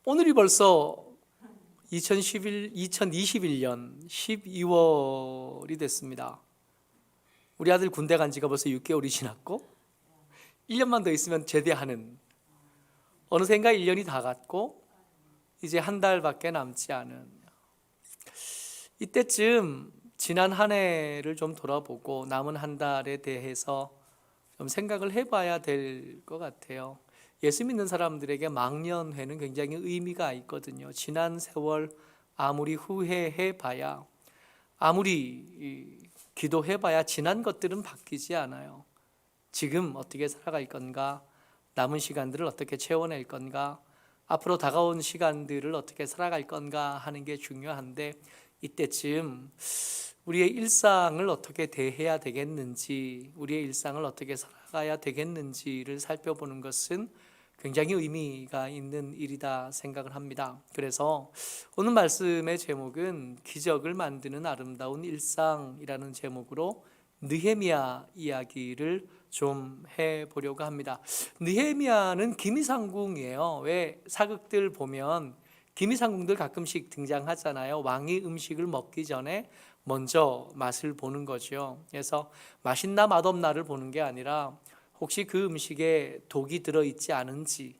오늘이 벌써 2021년 12월이 됐습니다. 우리 아들 군대 간 지가 벌써 6개월이 지났고 1년만 더 있으면 제대하는, 어느샌가 1년이 다 갔고 이제 한 달밖에 남지 않은 이때쯤 지난 한 해를 좀 돌아보고 남은 한 달에 대해서 좀 생각을 해봐야 될 것 같아요. 예수 믿는 사람들에게 망년회는 굉장히 의미가 있거든요. 지난 세월 아무리 후회해봐야, 아무리 기도해봐야 지난 것들은 바뀌지 않아요. 지금 어떻게 살아갈 건가, 남은 시간들을 어떻게 채워낼 건가, 앞으로 다가온 시간들을 어떻게 살아갈 건가 하는 게 중요한데, 이때쯤 우리의 일상을 어떻게 대해야 되겠는지, 우리의 일상을 어떻게 살아가야 되겠는지를 살펴보는 것은 굉장히 의미가 있는 일이다 생각을 합니다. 그래서 오늘 말씀의 제목은 기적을 만드는 아름다운 일상이라는 제목으로 느헤미야 이야기를 좀 해보려고 합니다. 느헤미야는 기미상궁이에요. 왜 사극들 보면 기미상궁들 가끔씩 등장하잖아요. 왕이 음식을 먹기 전에 먼저 맛을 보는 거죠. 그래서 맛있나 맛없나를 보는 게 아니라 혹시 그 음식에 독이 들어있지 않은지,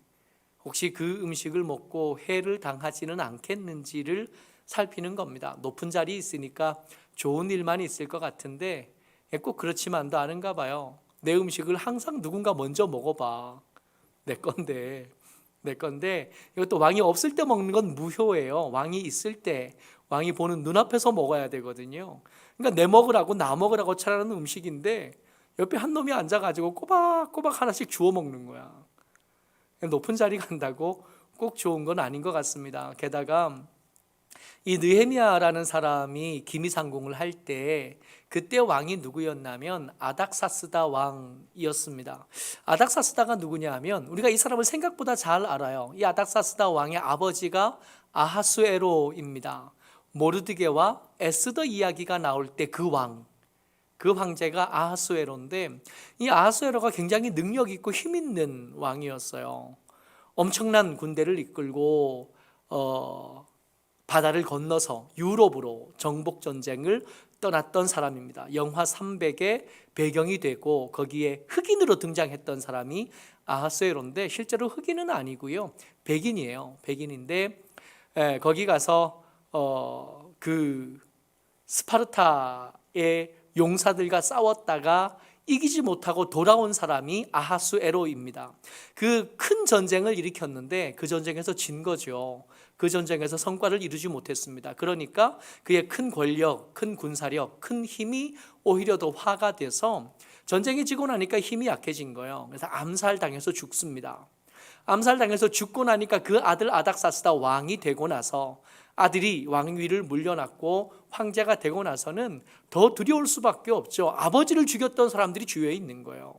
혹시 그 음식을 먹고 해를 당하지는 않겠는지를 살피는 겁니다. 높은 자리에 있으니까 좋은 일만 있을 것 같은데 꼭 그렇지만도 않은가 봐요. 내 음식을 항상 누군가 먼저 먹어봐. 내 건데 이것도 왕이 없을 때 먹는 건 무효예요. 왕이 있을 때, 왕이 보는 눈앞에서 먹어야 되거든요. 그러니까 내 먹으라고, 나 먹으라고 차라는 음식인데 옆에 한 놈이 앉아가지고 꼬박꼬박 하나씩 주워 먹는 거야. 높은 자리 간다고 꼭 좋은 건 아닌 것 같습니다. 게다가 이 느헤미야라는 사람이 기미상궁을 할 때 그때 왕이 누구였냐면 아닥사스다 왕이었습니다. 아닥사스다가 누구냐 하면 우리가 이 사람을 생각보다 잘 알아요. 이 아닥사스다 왕의 아버지가 아하수에로입니다. 모르드게와 에스더 이야기가 나올 때 그 황제가 아하수에로인데, 이 아하수에로가 굉장히 능력 있고 힘 있는 왕이었어요. 엄청난 군대를 이끌고 바다를 건너서 유럽으로 정복 전쟁을 떠났던 사람입니다. 영화 300의 배경이 되고 거기에 흑인으로 등장했던 사람이 아하수에로인데 실제로 흑인은 아니고요, 백인이에요. 백인인데 거기 가서 그 스파르타의 용사들과 싸웠다가 이기지 못하고 돌아온 사람이 아하수에로입니다. 그 큰 전쟁을 일으켰는데 그 전쟁에서 진 거죠. 그 전쟁에서 성과를 이루지 못했습니다. 그러니까 그의 큰 권력, 큰 군사력, 큰 힘이 오히려 더 화가 돼서 전쟁이 지고 나니까 힘이 약해진 거예요. 그래서 암살당해서 죽습니다. 암살당해서 죽고 나니까 그 아들 아닥사스다 왕이 되고 나서, 아들이 왕위를 물려놨고 황제가 되고 나서는 더 두려울 수밖에 없죠. 아버지를 죽였던 사람들이 주위에 있는 거예요.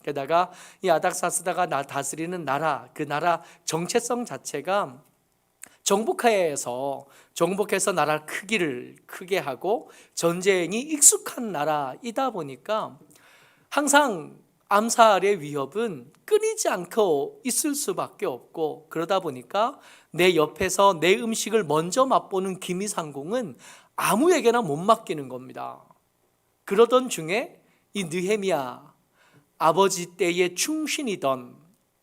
게다가 이 아닥사스다가 다스리는 나라, 그 나라 정체성 자체가 정복해서 나라를 크게 하고 전쟁이 익숙한 나라이다 보니까 항상 암살의 위협은 끊이지 않고 있을 수밖에 없고, 그러다 보니까 내 옆에서 내 음식을 먼저 맛보는 기미상궁은 아무에게나 못 맡기는 겁니다. 그러던 중에 이 느헤미야, 아버지 때의 충신이던,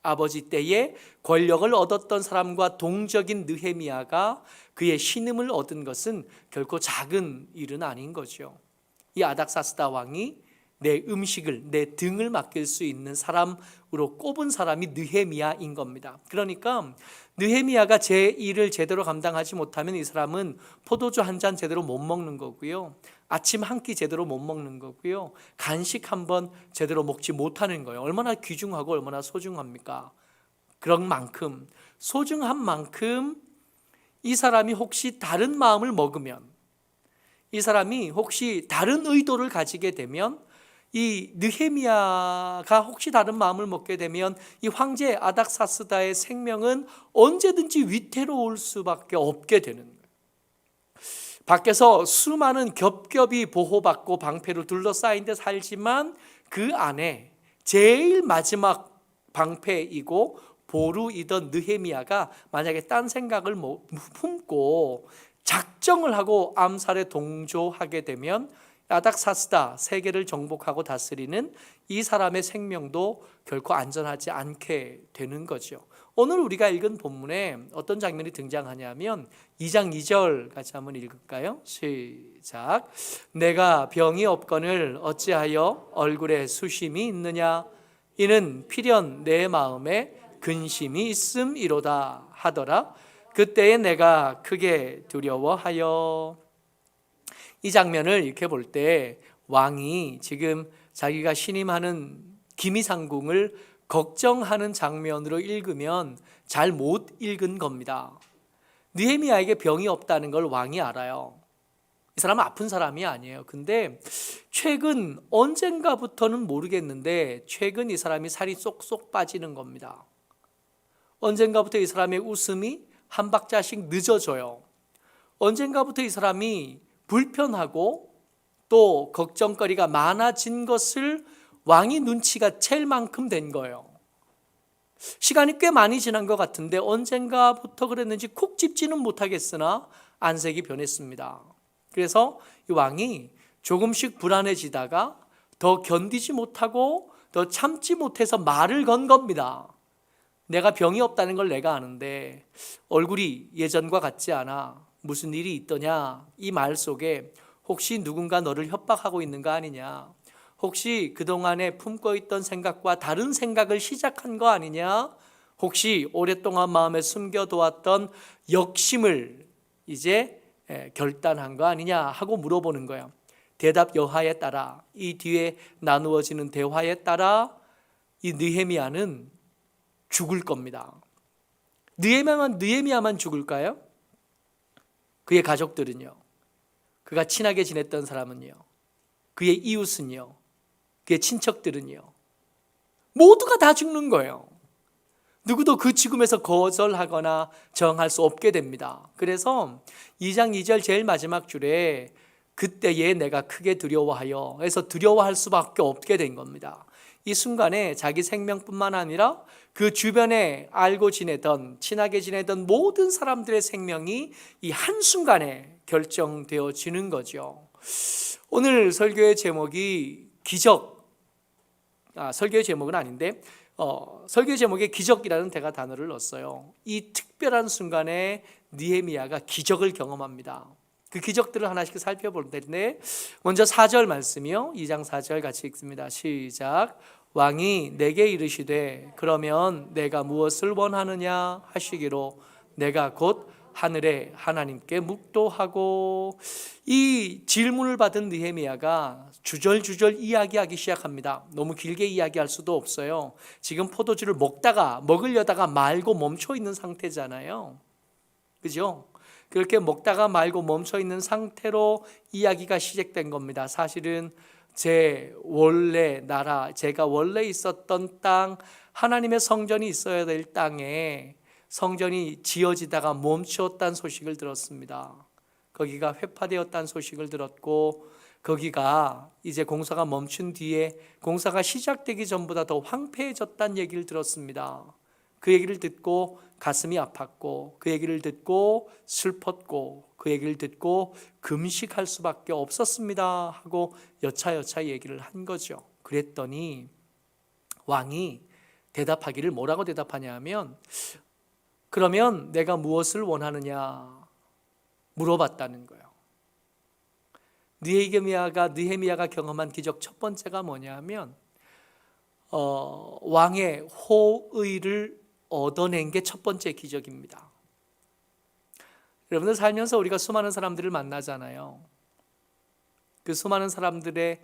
아버지 때의 권력을 얻었던 사람과 동적인 느헤미야가 그의 신임을 얻은 것은 결코 작은 일은 아닌 거죠. 이 아닥사스다 왕이 내 음식을, 내 등을 맡길 수 있는 사람으로 꼽은 사람이 느헤미야인 겁니다. 그러니까 느헤미야가 제 일을 제대로 감당하지 못하면 이 사람은 포도주 한 잔 제대로 못 먹는 거고요, 아침 한 끼 제대로 못 먹는 거고요, 간식 한 번 제대로 먹지 못하는 거예요. 얼마나 귀중하고 얼마나 소중합니까? 그런 만큼, 소중한 만큼 이 사람이 혹시 다른 마음을 먹으면, 이 사람이 혹시 다른 의도를 가지게 되면, 이 느헤미야가 혹시 다른 마음을 먹게 되면 이 황제 아닥사스다의 생명은 언제든지 위태로울 수밖에 없게 되는 거예요. 밖에서 수많은 겹겹이 보호받고 방패로 둘러싸인 데 살지만 그 안에 제일 마지막 방패이고 보루이던 느헤미야가 만약에 딴 생각을 품고 작정을 하고 암살에 동조하게 되면 아닥사스다 세계를 정복하고 다스리는 이 사람의 생명도 결코 안전하지 않게 되는 거죠. 오늘 우리가 읽은 본문에 어떤 장면이 등장하냐면 2장 2절 같이 한번 읽을까요? 시작. 내가 병이 없거늘 어찌하여 얼굴에 수심이 있느냐? 이는 필연 내 마음에 근심이 있음이로다 하더라. 그때에 내가 크게 두려워하여. 이 장면을 이렇게 볼 때 왕이 지금 자기가 신임하는 기미상궁을 걱정하는 장면으로 읽으면 잘 못 읽은 겁니다. 느헤미야에게 병이 없다는 걸 왕이 알아요. 이 사람은 아픈 사람이 아니에요. 근데 최근 언젠가부터는 모르겠는데 최근 이 사람이 살이 쏙쏙 빠지는 겁니다. 언젠가부터 이 사람의 웃음이 한 박자씩 늦어져요. 언젠가부터 이 사람이 불편하고 또 걱정거리가 많아진 것을 왕이 눈치가 챌 만큼 된 거예요. 시간이 꽤 많이 지난 것 같은데 언젠가부터 그랬는지 콕 집지는 못하겠으나 안색이 변했습니다. 그래서 이 왕이 조금씩 불안해지다가 더 견디지 못하고 더 참지 못해서 말을 건 겁니다. 내가 병이 없다는 걸 내가 아는데 얼굴이 예전과 같지 않아. 무슨 일이 있더냐? 이 말 속에 혹시 누군가 너를 협박하고 있는 거 아니냐? 혹시 그동안에 품고 있던 생각과 다른 생각을 시작한 거 아니냐? 혹시 오랫동안 마음에 숨겨두었던 역심을 이제 결단한 거 아니냐 하고 물어보는 거예요. 대답 여하에 따라 이 뒤에 나누어지는 대화에 따라 이 느헤미야는 죽을 겁니다. 느헤미야만 죽을까요? 그의 가족들은요? 그가 친하게 지냈던 사람은요? 그의 이웃은요? 그의 친척들은요? 모두가 다 죽는 거예요. 누구도 그 죽음에서 거절하거나 저항할 수 없게 됩니다. 그래서 2장 2절 제일 마지막 줄에 그때에 내가 크게 두려워하여 해서 두려워할 수밖에 없게 된 겁니다. 이 순간에 자기 생명뿐만 아니라 그 주변에 알고 지내던 친하게 지내던 모든 사람들의 생명이 이 한순간에 결정되어지는 거죠. 오늘 설교의 제목이 설교의 제목은 아닌데 설교의 제목에 기적이라는 대가 단어를 넣었어요. 이 특별한 순간에 느헤미야가 기적을 경험합니다. 그 기적들을 하나씩 살펴볼 텐데 먼저 4절 말씀이요. 2장 4절 같이 읽습니다. 시작. 왕이 내게 이르시되 그러면 내가 무엇을 원하느냐 하시기로 내가 곧 하늘에 하나님께 묵도하고. 이 질문을 받은 느헤미야가 주절주절 이야기하기 시작합니다. 너무 길게 이야기할 수도 없어요. 지금 포도주를 먹으려다가 말고 멈춰 있는 상태잖아요. 그죠? 그렇게 먹다가 말고 멈춰 있는 상태로 이야기가 시작된 겁니다. 사실은 제 원래 나라, 제가 원래 있었던 땅, 하나님의 성전이 있어야 될 땅에 성전이 지어지다가 멈추었다는 소식을 들었습니다. 거기가 회파되었다는 소식을 들었고 거기가 이제 공사가 멈춘 뒤에 공사가 시작되기 전보다 더 황폐해졌다는 얘기를 들었습니다. 그 얘기를 듣고 가슴이 아팠고 그 얘기를 듣고 슬펐고 그 얘기를 듣고 금식할 수밖에 없었습니다 하고 여차여차 얘기를 한 거죠. 그랬더니 왕이 대답하기를 뭐라고 대답하냐 하면 그러면 내가 무엇을 원하느냐 물어봤다는 거예요. 느헤미야가 경험한 기적 첫 번째가 뭐냐 하면 왕의 호의를 얻어낸 게 첫 번째 기적입니다. 여러분들 살면서 우리가 수많은 사람들을 만나잖아요. 그 수많은 사람들의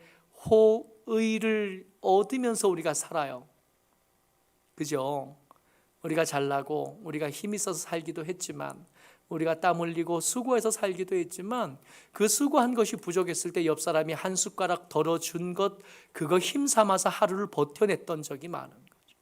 호의를 얻으면서 우리가 살아요. 그죠? 우리가 잘나고 우리가 힘이 있어서 살기도 했지만 우리가 땀 흘리고 수고해서 살기도 했지만 그 수고한 것이 부족했을 때 옆 사람이 한 숟가락 덜어준 것 그거 힘삼아서 하루를 버텨냈던 적이 많은 거죠.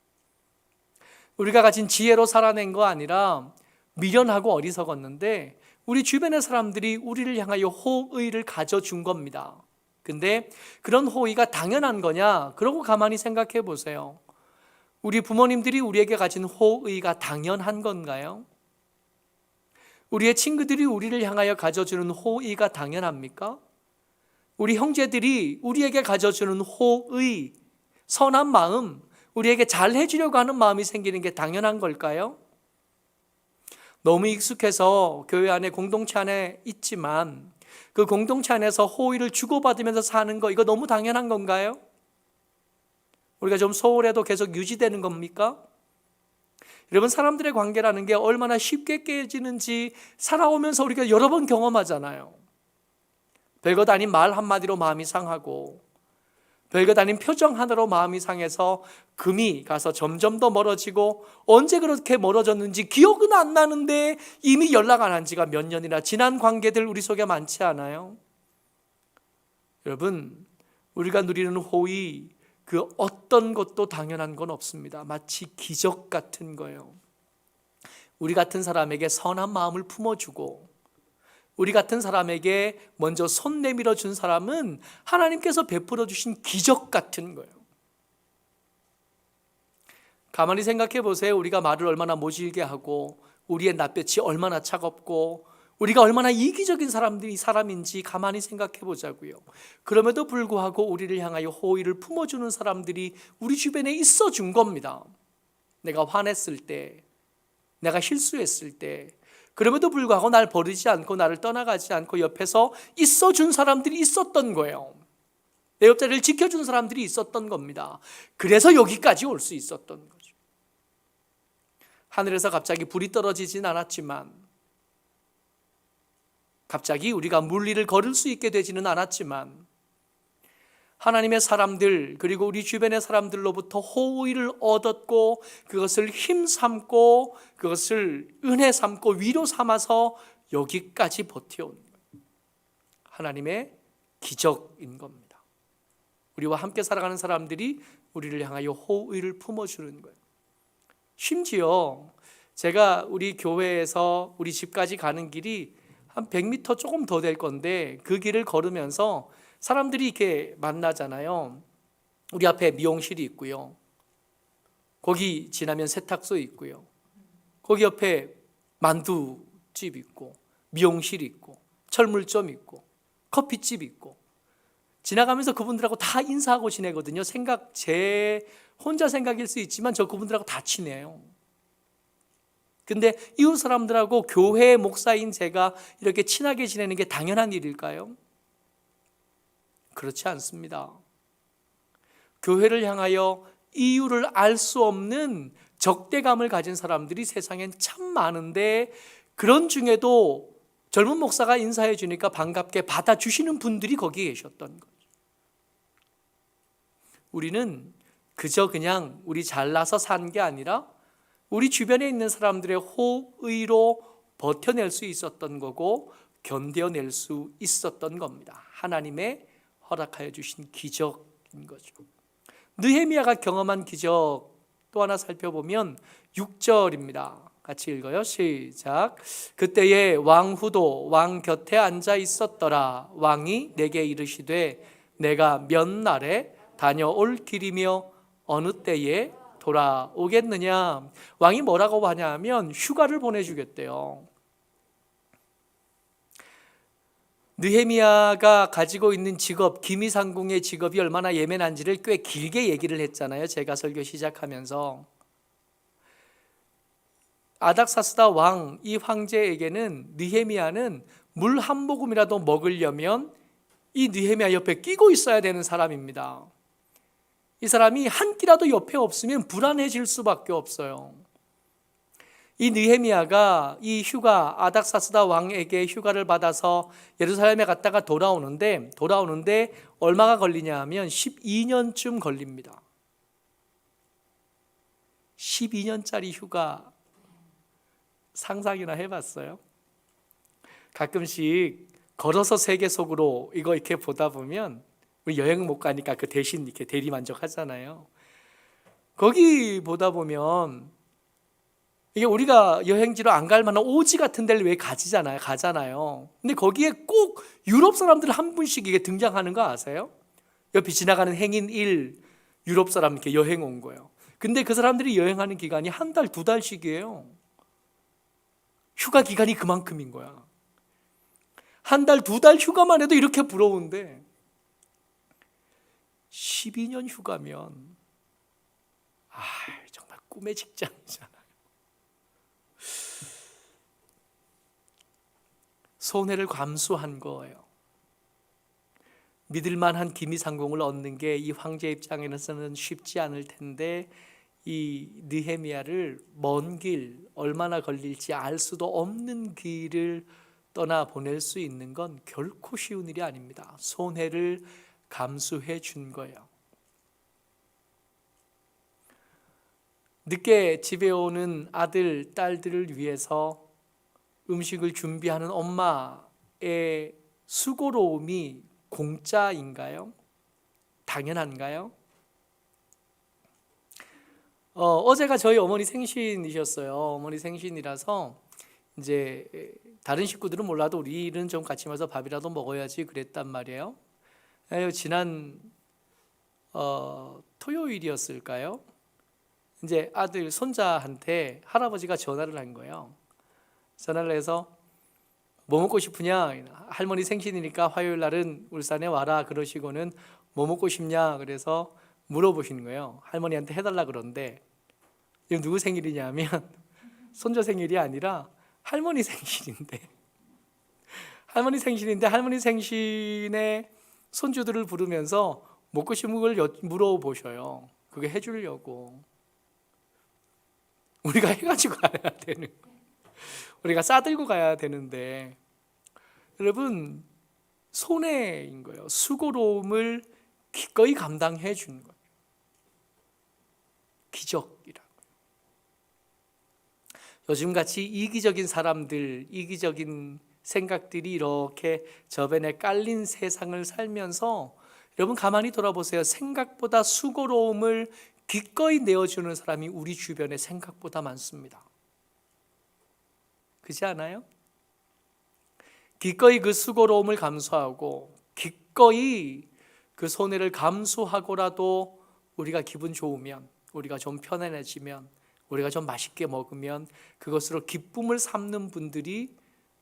우리가 가진 지혜로 살아낸 거 아니라 미련하고 어리석었는데 우리 주변의 사람들이 우리를 향하여 호의를 가져준 겁니다. 근데 그런 호의가 당연한 거냐? 그러고 가만히 생각해 보세요. 우리 부모님들이 우리에게 가진 호의가 당연한 건가요? 우리의 친구들이 우리를 향하여 가져주는 호의가 당연합니까? 우리 형제들이 우리에게 가져주는 호의, 선한 마음, 우리에게 잘 해주려고 하는 마음이 생기는 게 당연한 걸까요? 너무 익숙해서 교회 안에 공동체 안에 있지만 그 공동체 안에서 호의를 주고받으면서 사는 거, 이거 너무 당연한 건가요? 우리가 좀 소홀해도 계속 유지되는 겁니까? 여러분, 사람들의 관계라는 게 얼마나 쉽게 깨지는지 살아오면서 우리가 여러 번 경험하잖아요. 별것 아닌 말 한마디로 마음이 상하고, 별것 아닌 표정 하나로 마음이 상해서 금이 가서 점점 더 멀어지고, 언제 그렇게 멀어졌는지 기억은 안 나는데 이미 연락 안 한 지가 몇 년이나 지난 관계들 우리 속에 많지 않아요? 여러분, 우리가 누리는 호의, 그 어떤 것도 당연한 건 없습니다. 마치 기적 같은 거예요. 우리 같은 사람에게 선한 마음을 품어주고, 우리 같은 사람에게 먼저 손 내밀어 준 사람은 하나님께서 베풀어 주신 기적 같은 거예요. 가만히 생각해 보세요. 우리가 말을 얼마나 모질게 하고, 우리의 낯볕이 얼마나 차갑고, 우리가 얼마나 이기적인 사람인지 가만히 생각해 보자고요. 그럼에도 불구하고 우리를 향하여 호의를 품어주는 사람들이 우리 주변에 있어 준 겁니다. 내가 화냈을 때, 내가 실수했을 때, 그럼에도 불구하고 날 버리지 않고 나를 떠나가지 않고 옆에서 있어 준 사람들이 있었던 거예요. 내 옆자리를 지켜준 사람들이 있었던 겁니다. 그래서 여기까지 올 수 있었던 거죠. 하늘에서 갑자기 불이 떨어지진 않았지만, 갑자기 우리가 물리를 걸을 수 있게 되지는 않았지만, 하나님의 사람들 그리고 우리 주변의 사람들로부터 호의를 얻었고, 그것을 힘삼고, 그것을 은혜 삼고 위로 삼아서 여기까지 버텨온 거예요. 하나님의 기적인 겁니다. 우리와 함께 살아가는 사람들이 우리를 향하여 호의를 품어주는 거예요. 심지어 제가 우리 교회에서 우리 집까지 가는 길이 한 100m 조금 더 될 건데, 그 길을 걸으면서 사람들이 이렇게 만나잖아요. 우리 앞에 미용실이 있고요, 거기 지나면 세탁소 있고요, 거기 옆에 만두집 있고, 미용실 있고, 철물점 있고, 커피집 있고, 지나가면서 그분들하고 다 인사하고 지내거든요. 제 혼자 생각일 수 있지만 저 그분들하고 다 친해요. 근데 이웃 사람들하고 교회 목사인 제가 이렇게 친하게 지내는 게 당연한 일일까요? 그렇지 않습니다. 교회를 향하여 이유를 알 수 없는 적대감을 가진 사람들이 세상엔 참 많은데, 그런 중에도 젊은 목사가 인사해 주니까 반갑게 받아주시는 분들이 거기에 계셨던 거죠. 우리는 그저 그냥 우리 잘나서 산 게 아니라 우리 주변에 있는 사람들의 호의로 버텨낼 수 있었던 거고, 견뎌낼 수 있었던 겁니다. 하나님의 허락하여 주신 기적인 거죠. 느헤미야가 경험한 기적 또 하나 살펴보면 6절입니다. 같이 읽어요. 시작. 그때에 왕 후도 왕 곁에 앉아 있었더라. 왕이 내게 이르시되 내가 몇 날에 다녀올 길이며 어느 때에 돌아오겠느냐. 왕이 뭐라고 하냐면 휴가를 보내주겠대요. 느헤미야가 가지고 있는 직업, 기미상궁의 직업이 얼마나 예민한지를 꽤 길게 얘기를 했잖아요. 제가 설교 시작하면서. 아닥사스다 왕, 이 황제에게는 느헤미야는 물 한 모금이라도 먹으려면 이 느헤미야 옆에 끼고 있어야 되는 사람입니다. 이 사람이 한 끼라도 옆에 없으면 불안해질 수밖에 없어요. 이 느헤미야가 이 휴가, 아닥사스다 왕에게 휴가를 받아서 예루살렘에 갔다가 돌아오는데 얼마가 걸리냐 하면 12년쯤 걸립니다. 12년짜리 휴가 상상이나 해봤어요? 가끔씩 걸어서 세계 속으로 이거 이렇게 보다 보면, 우리 여행 못 가니까 그 대신 이렇게 대리만족하잖아요. 거기 보다 보면 이게 우리가 여행지로 안 갈 만한 오지 같은 데를 왜 가잖아요. 근데 거기에 꼭 유럽 사람들 한 분씩 이게 등장하는 거 아세요? 옆에 지나가는 행인 1 유럽 사람 이렇게 여행 온 거예요. 근데 그 사람들이 여행하는 기간이 한 달, 두 달씩이에요. 휴가 기간이 그만큼인 거야. 한 달, 두 달 휴가만 해도 이렇게 부러운데 12년 휴가면 정말 꿈의 직장이잖아요. 손해를 감수한 거예요. 믿을 만한 기미상궁을 얻는 게 이 황제 입장에서는 쉽지 않을 텐데 이 느헤미야를 먼 길, 얼마나 걸릴지 알 수도 없는 길을 떠나 보낼 수 있는 건 결코 쉬운 일이 아닙니다. 손해를 감수해 준 거예요. 늦게 집에 오는 아들, 딸들을 위해서 음식을 준비하는 엄마의 수고로움이 공짜인가요? 당연한가요? 어제가 저희 어머니 생신이셨어요. 어머니 생신이라서 이제 다른 식구들은 몰라도 우리는 좀 같이 와서 밥이라도 먹어야지 그랬단 말이에요. 지난 토요일이었을까요? 이제 아들 손자한테 할아버지가 전화를 한 거예요. 전화를 해서 뭐 먹고 싶으냐? 할머니 생신이니까 화요일 날은 울산에 와라 그러시고는 뭐 먹고 싶냐? 그래서 물어보시는 거예요. 할머니한테 해달라 그러는데 지금 누구 생일이냐면 손자 생일이 아니라 할머니 생신인데 할머니 생신에 손주들을 부르면서 먹고 싶은 걸 물어보셔요. 그게 해주려고. 우리가 해가지고 가야 되는 거예요. 우리가 싸들고 가야 되는데 여러분 손해인 거예요. 수고로움을 기꺼이 감당해 준 거예요. 기적이라고요. 요즘같이 이기적인 사람들, 이기적인 생각들이 이렇게 저변에 깔린 세상을 살면서 여러분 가만히 돌아보세요. 생각보다 수고로움을 기꺼이 내어주는 사람이 우리 주변에 생각보다 많습니다. 그렇지 않아요? 기꺼이 그 수고로움을 감수하고 기꺼이 그 손해를 감수하고라도 우리가 기분 좋으면, 우리가 좀 편안해지면, 우리가 좀 맛있게 먹으면 그것으로 기쁨을 삼는 분들이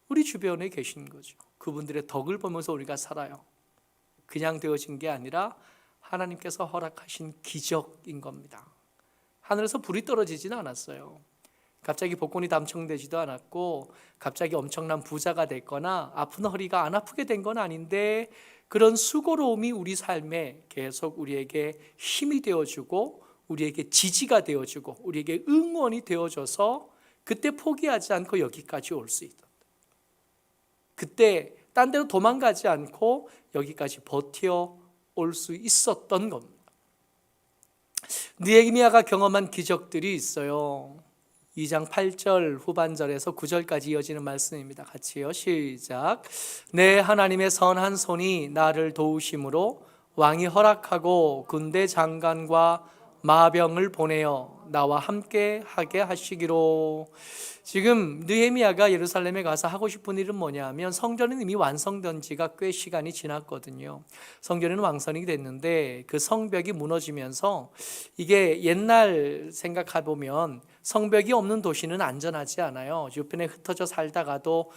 우리 주변에 계신 거죠. 그분들의 덕을 보면서 우리가 살아요. 그냥 되어진 게 아니라 하나님께서 허락하신 기적인 겁니다. 하늘에서 불이 떨어지지는 않았어요. 갑자기 복권이 당첨되지도 않았고 갑자기 엄청난 부자가 됐거나 아픈 허리가 안 아프게 된 건 아닌데 그런 수고로움이 우리 삶에 계속 우리에게 힘이 되어주고 우리에게 지지가 되어주고 우리에게 응원이 되어줘서 그때 포기하지 않고 여기까지 올 수 있다. 그때 딴 데로 도망가지 않고 여기까지 버텨올 수 있었던 겁니다. 느헤미야가 경험한 기적들이 있어요. 2장 8절 후반절에서 9절까지 이어지는 말씀입니다. 같이요. 시작. 내 하나님의 선한 손이 나를 도우심으로 왕이 허락하고 군대 장관과 마병을 보내어 나와 함께 하게 하시기로. 지금 느헤미야가 예루살렘에 가서 하고 싶은 일은 뭐냐면 성전은 이미 완성된 지가 꽤 시간이 지났거든요. 성전은 완성이 됐는데 그 성벽이 무너지면서 이게 옛날 생각해보면 성벽이 없는 도시는 안전하지 않아요. 주변에 흩어져 살다가도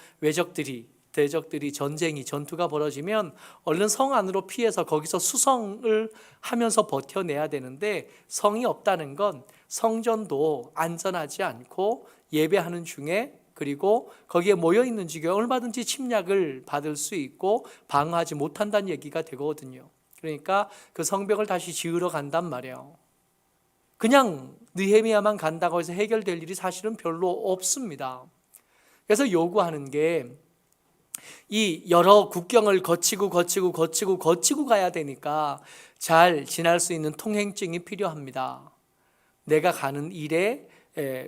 대적들이 전투가 벌어지면 얼른 성 안으로 피해서 거기서 수성을 하면서 버텨내야 되는데 성이 없다는 건 성전도 안전하지 않고 예배하는 중에 그리고 거기에 모여있는 중에 얼마든지 침략을 받을 수 있고 방어하지 못한다는 얘기가 되거든요. 그러니까 그 성벽을 다시 지으러 간단 말이에요. 그냥 느헤미야만 간다고 해서 해결될 일이 사실은 별로 없습니다. 그래서 요구하는 게 이 여러 국경을 거치고 가야 되니까 잘 지날 수 있는 통행증이 필요합니다. 내가 가는 일에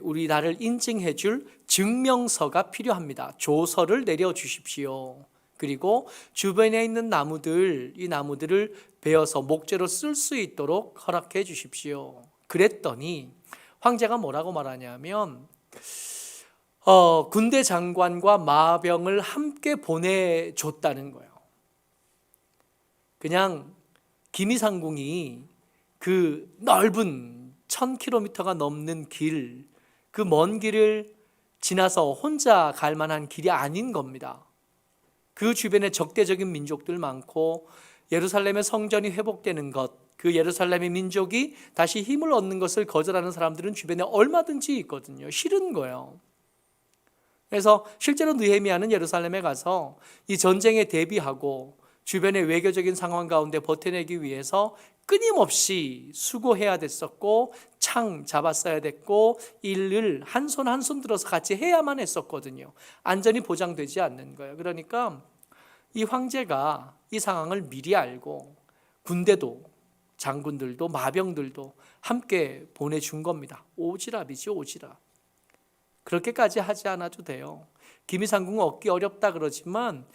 우리 나를 인증해 줄 증명서가 필요합니다. 조서를 내려주십시오. 그리고 주변에 있는 이 나무들을 베어서 목재로 쓸 수 있도록 허락해 주십시오. 그랬더니 황제가 뭐라고 말하냐면 군대 장관과 마병을 함께 보내줬다는 거예요. 그냥 기미상궁이 그 넓은 1000km가 넘는 길, 그 먼 길을 지나서 혼자 갈 만한 길이 아닌 겁니다. 그 주변에 적대적인 민족들 많고 예루살렘의 성전이 회복되는 것, 그 예루살렘의 민족이 다시 힘을 얻는 것을 거절하는 사람들은 주변에 얼마든지 있거든요. 싫은 거예요. 그래서 실제로 느헤미야는 예루살렘에 가서 이 전쟁에 대비하고 주변의 외교적인 상황 가운데 버텨내기 위해서 끊임없이 수고해야 됐었고 창 잡았어야 됐고 일을 한 손 한 손 들어서 같이 해야만 했었거든요. 안전이 보장되지 않는 거예요. 그러니까 이 황제가 이 상황을 미리 알고 군대도 장군들도 마병들도 함께 보내준 겁니다. 오지랖이지 오지랖. 그렇게까지 하지 않아도 돼요. 기미상궁 얻기 어렵다 그러지만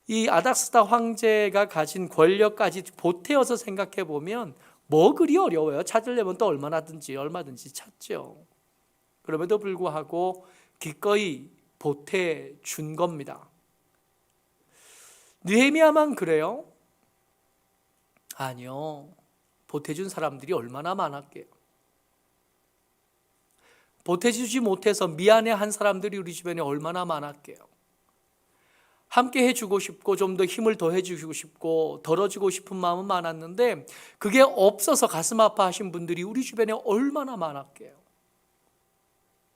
이 아닥스다 황제가 가진 권력까지 보태어서 생각해 보면 뭐 그리 어려워요. 찾으려면 또 얼마든지 찾죠. 그럼에도 불구하고 기꺼이 보태준 겁니다. 느헤미야만 그래요? 아니요. 보태준 사람들이 얼마나 많았게요. 보태주지 못해서 미안해한 사람들이 우리 주변에 얼마나 많았게요. 함께 해주고 싶고 좀 더 힘을 더해주고 싶고 덜어주고 싶은 마음은 많았는데 그게 없어서 가슴 아파하신 분들이 우리 주변에 얼마나 많았게요.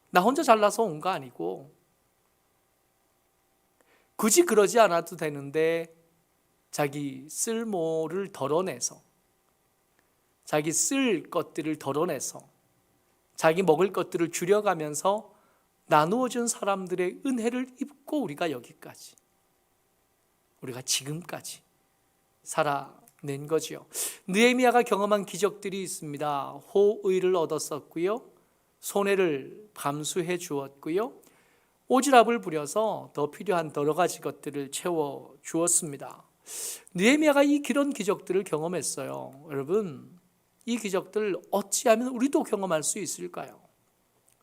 나 혼자 잘나서 온 거 아니고 굳이 그러지 않아도 되는데 자기 쓸모를 덜어내서 자기 쓸 것들을 덜어내서 자기 먹을 것들을 줄여가면서 나누어준 사람들의 은혜를 입고 우리가 여기까지, 우리가 지금까지 살아낸 거지요. 느헤미야가 경험한 기적들이 있습니다. 호의를 얻었었고요, 손해를 감수해 주었고요, 오지랖을 부려서 더 필요한 여러 가지 것들을 채워 주었습니다. 느헤미야가 이 그런 기적들을 경험했어요. 여러분, 이 기적들 어찌하면 우리도 경험할 수 있을까요?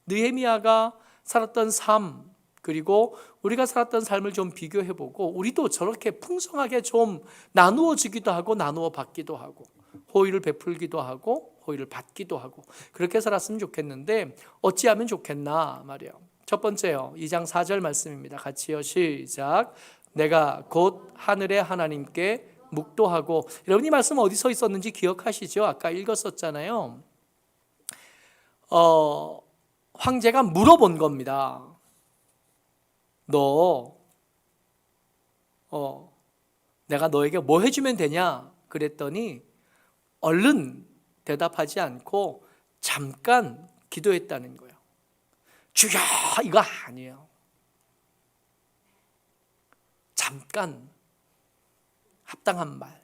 느헤미야가 살았던 삶, 그리고 우리가 살았던 삶을 좀 비교해보고 우리도 저렇게 풍성하게 좀 나누어 주기도 하고 나누어 받기도 하고 호의를 베풀기도 하고 호의를 받기도 하고 그렇게 살았으면 좋겠는데 어찌하면 좋겠나 말이에요. 첫 번째요, 2장 4절 말씀입니다. 같이요, 시작. 내가 곧 하늘의 하나님께 묵도하고. 여러분, 이 말씀 어디서 있었는지 기억하시죠? 아까 읽었었잖아요. 황제가 물어본 겁니다. 내가 너에게 뭐 해주면 되냐? 그랬더니 얼른 대답하지 않고 잠깐 기도했다는 거예요. 주여, 이거 아니에요. 잠깐 합당한 말,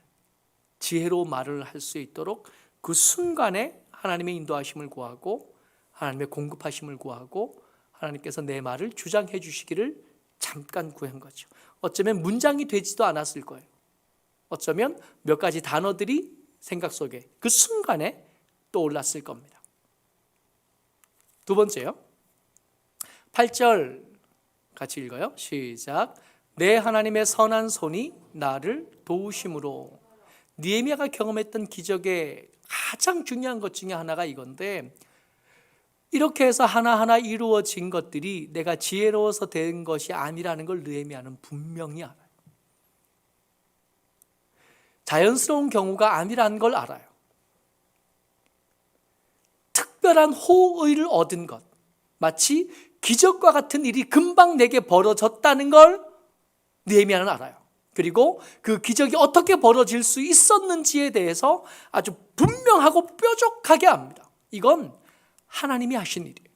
지혜로운 말을 할 수 있도록 그 순간에 하나님의 인도하심을 구하고 하나님의 공급하심을 구하고 하나님께서 내 말을 주장해 주시기를 잠깐 구한 거죠. 어쩌면 문장이 되지도 않았을 거예요. 어쩌면 몇 가지 단어들이 생각 속에 그 순간에 떠올랐을 겁니다. 두 번째요, 8절 같이 읽어요. 시작. 내 하나님의 선한 손이 나를 도우심으로. 느헤미야가 경험했던 기적의 가장 중요한 것 중에 하나가 이건데, 이렇게 해서 하나하나 이루어진 것들이 내가 지혜로워서 된 것이 아니라는 걸 느헤미야는 분명히 알아요. 자연스러운 경우가 아니라는 걸 알아요. 특별한 호의를 얻은 것, 마치 기적과 같은 일이 금방 내게 벌어졌다는 걸 느헤미야는 알아요. 그리고 그 기적이 어떻게 벌어질 수 있었는지에 대해서 아주 분명하고 뾰족하게 압니다. 이건 하나님이 하신 일이에요.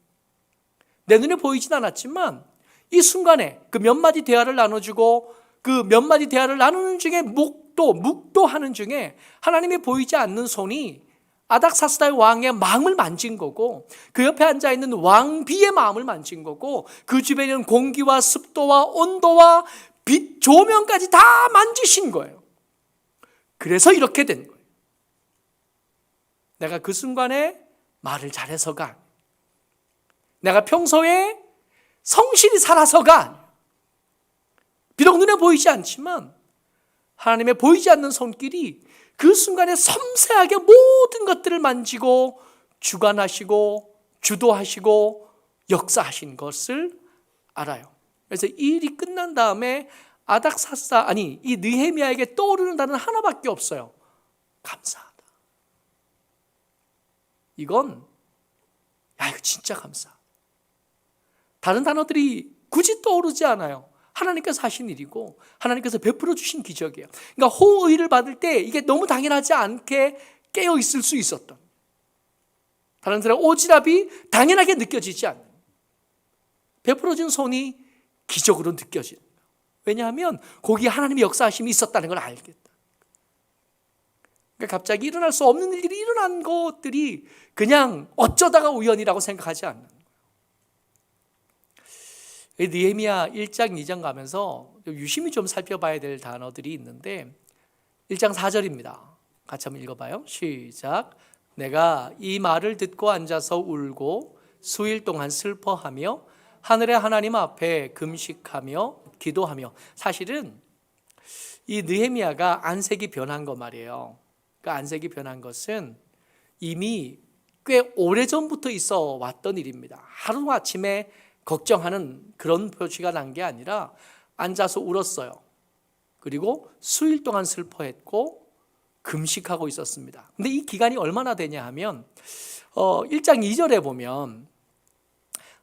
내 눈에 보이진 않았지만 이 순간에 그 몇 마디 대화를 나눠주고 그 몇 마디 대화를 나누는 중에 묵도하는 중에 하나님이 보이지 않는 손이 아닥사스다의 왕의 마음을 만진 거고 그 옆에 앉아있는 왕비의 마음을 만진 거고 그 주변에 있는 공기와 습도와 온도와 빛, 조명까지 다 만지신 거예요. 그래서 이렇게 된 거예요. 내가 그 순간에 말을 잘해서가 아니에요. 내가 평소에 성실히 살아서가 아니에요. 비록 눈에 보이지 않지만 하나님의 보이지 않는 손길이 그 순간에 섬세하게 모든 것들을 만지고 주관하시고 주도하시고 역사하신 것을 알아요. 그래서 이 일이 끝난 다음에 이 느헤미야에게 떠오르는 단어는 하나밖에 없어요. 감사하다. 이거 진짜 감사. 다른 단어들이 굳이 떠오르지 않아요. 하나님께서 하신 일이고 하나님께서 베풀어 주신 기적이에요. 그러니까 호의를 받을 때 이게 너무 당연하지 않게 깨어 있을 수 있었던, 다른 사람 오지랖이 당연하게 느껴지지 않는, 베풀어진 손이 기적으로 느껴지는 거예요. 왜냐하면 거기에 하나님의 역사하심이 있었다는 걸 알겠다. 그러니까 갑자기 일어날 수 없는 일들이 일어난 것들이 그냥 어쩌다가 우연이라고 생각하지 않는 거예요. 느헤미야 1장 2장 가면서 유심히 좀 살펴봐야 될 단어들이 있는데 1장 4절입니다. 같이 한번 읽어봐요. 시작. 내가 이 말을 듣고 앉아서 울고 수일 동안 슬퍼하며 하늘의 하나님 앞에 금식하며 기도하며. 사실은 이 느헤미야가 안색이 변한 거 말이에요. 그 안색이 변한 것은 이미 꽤 오래전부터 있어 왔던 일입니다. 하루아침에 걱정하는 그런 표시가 난 게 아니라 앉아서 울었어요. 그리고 수일 동안 슬퍼했고 금식하고 있었습니다. 근데 이 기간이 얼마나 되냐 하면 1장 2절에 보면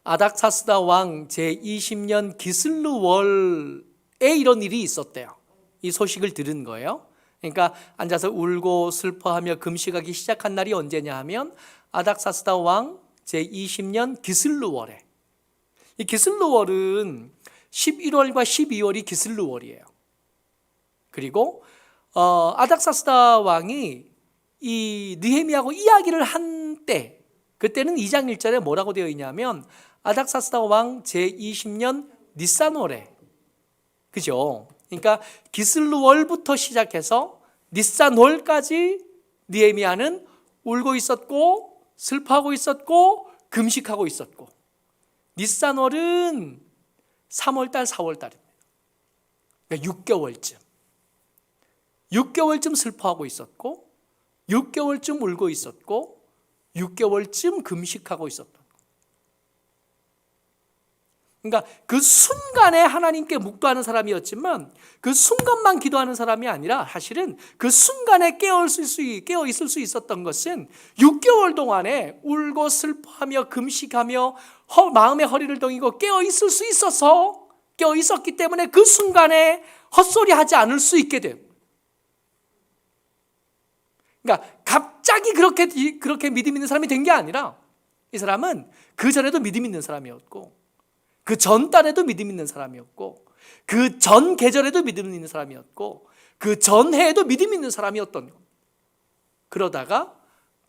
아닥사스다 왕 제20년 기슬루월에 이런 일이 있었대요. 이 소식을 들은 거예요. 그러니까 앉아서 울고 슬퍼하며 금식하기 시작한 날이 언제냐 하면 아닥사스다 왕 제20년 기슬루월에. 이 기슬루월은 11월과 12월이 기슬루월이에요. 그리고 아닥사스다 왕이 이 느헤미야하고 이야기를 한 때, 그때는 2장 1절에 뭐라고 되어 있냐면 아닥사스다 왕 제20년 니산월에, 그죠? 그러니까 기슬루월부터 시작해서 니산월까지 느헤미야는 울고 있었고 슬퍼하고 있었고 금식하고 있었고, 니산월은 3월달 4월달입니다. 그러니까 6개월쯤 슬퍼하고 있었고 6개월쯤 울고 있었고 6개월쯤 금식하고 있었던 거예요. 그러니까 그 순간에 하나님께 묵도하는 사람이었지만 그 순간만 기도하는 사람이 아니라 사실은 그 순간에 깨어 있을 수 있었던 것은 6개월 동안에 울고 슬퍼하며 금식하며 마음의 허리를 동이고 깨어 있을 수 있어서, 깨어 있었기 때문에 그 순간에 헛소리하지 않을 수 있게 돼요. 그러니까 갑자기 그렇게 믿음 있는 사람이 된 게 아니라 이 사람은 그 전에도 믿음 있는 사람이었고 그 전달에도 믿음 있는 사람이었고 그 전 계절에도 믿음 있는 사람이었고 그 전해에도 믿음 있는 사람이었던 겁니다. 그러다가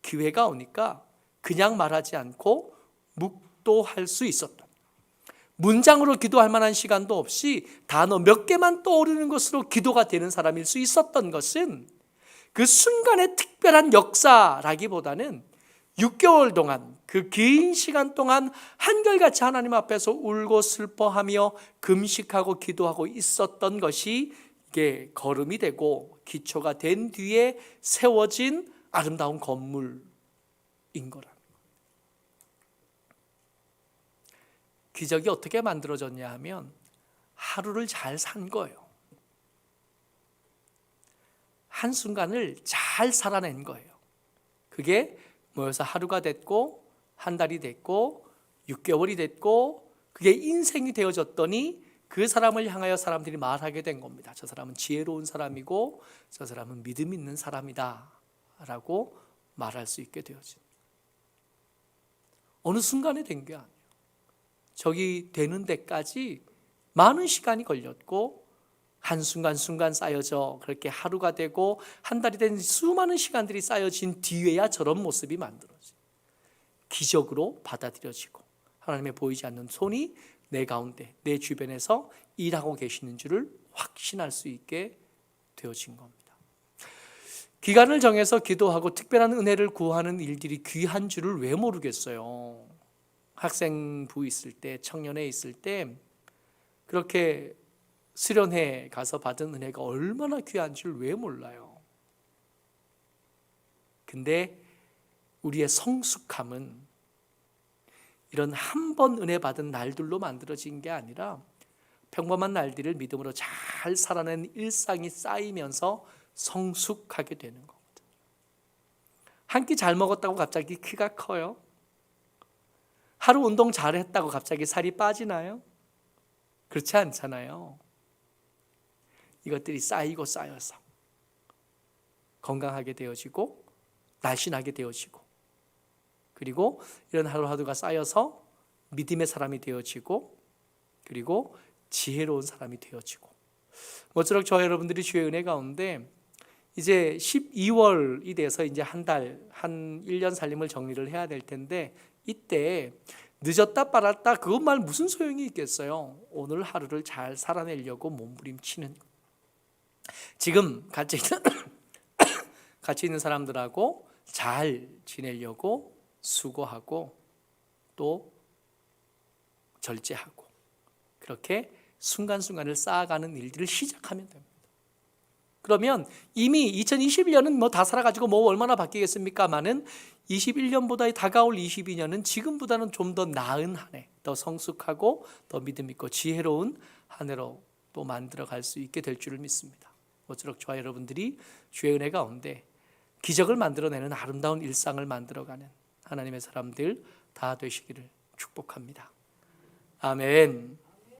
기회가 오니까 그냥 말하지 않고 묵도할 수 있었던, 문장으로 기도할 만한 시간도 없이 단어 몇 개만 떠오르는 것으로 기도가 되는 사람일 수 있었던 것은 그 순간의 특별한 역사라기보다는 6개월 동안, 그 긴 시간 동안 한결같이 하나님 앞에서 울고 슬퍼하며 금식하고 기도하고 있었던 것이 이게 거름이 되고 기초가 된 뒤에 세워진 아름다운 건물인 거라. 기적이 어떻게 만들어졌냐 하면 하루를 잘 산 거예요. 한순간을 잘 살아낸 거예요. 그게 모여서 하루가 됐고 한 달이 됐고 6개월이 됐고 그게 인생이 되어졌더니 그 사람을 향하여 사람들이 말하게 된 겁니다. 저 사람은 지혜로운 사람이고 저 사람은 믿음 있는 사람이다 라고 말할 수 있게 되어진, 어느 순간에 된 게 아니에요. 저기 되는 데까지 많은 시간이 걸렸고 한순간 쌓여져 그렇게 하루가 되고 한 달이 된 수많은 시간들이 쌓여진 뒤에야 저런 모습이 만들어져 기적으로 받아들여지고 하나님의 보이지 않는 손이 내 가운데 내 주변에서 일하고 계시는 줄을 확신할 수 있게 되어진 겁니다. 기간을 정해서 기도하고 특별한 은혜를 구하는 일들이 귀한 줄을 왜 모르겠어요. 학생부 있을 때, 청년회 있을 때 그렇게 수련회 가서 받은 은혜가 얼마나 귀한 줄 왜 몰라요. 근데 우리의 성숙함은 이런 한 번 은혜 받은 날들로 만들어진 게 아니라 평범한 날들을 믿음으로 잘 살아낸 일상이 쌓이면서 성숙하게 되는 겁니다. 한 끼 잘 먹었다고 갑자기 키가 커요? 하루 운동 잘했다고 갑자기 살이 빠지나요? 그렇지 않잖아요. 이것들이 쌓이고 쌓여서 건강하게 되어지고 날씬하게 되어지고, 그리고 이런 하루하루가 쌓여서 믿음의 사람이 되어지고, 그리고 지혜로운 사람이 되어지고, 모쪼록 저와 여러분들이 주의 은혜 가운데 이제 12월이 돼서 이제 한 1년 살림을 정리를 해야 될 텐데, 이때 늦었다 빨았다 그것만 무슨 소용이 있겠어요? 오늘 하루를 잘 살아내려고 몸부림치는, 지금 같이 있는 사람들하고 잘 지내려고 수고하고 또 절제하고, 그렇게 순간순간을 쌓아가는 일들을 시작하면 됩니다. 그러면 이미 2021년은 뭐 다 살아가지고 뭐 얼마나 바뀌겠습니까마는 21년보다 다가올 22년은 지금보다는 좀 더 나은 한 해, 더 성숙하고 더 믿음 있고 지혜로운 한 해로 또 만들어 갈 수 있게 될 줄을 믿습니다. 모쪼록 저와 여러분들이 주의 은혜 가운데 기적을 만들어내는 아름다운 일상을 만들어가는 하나님의 사람들 다 되시기를 축복합니다. 아멘.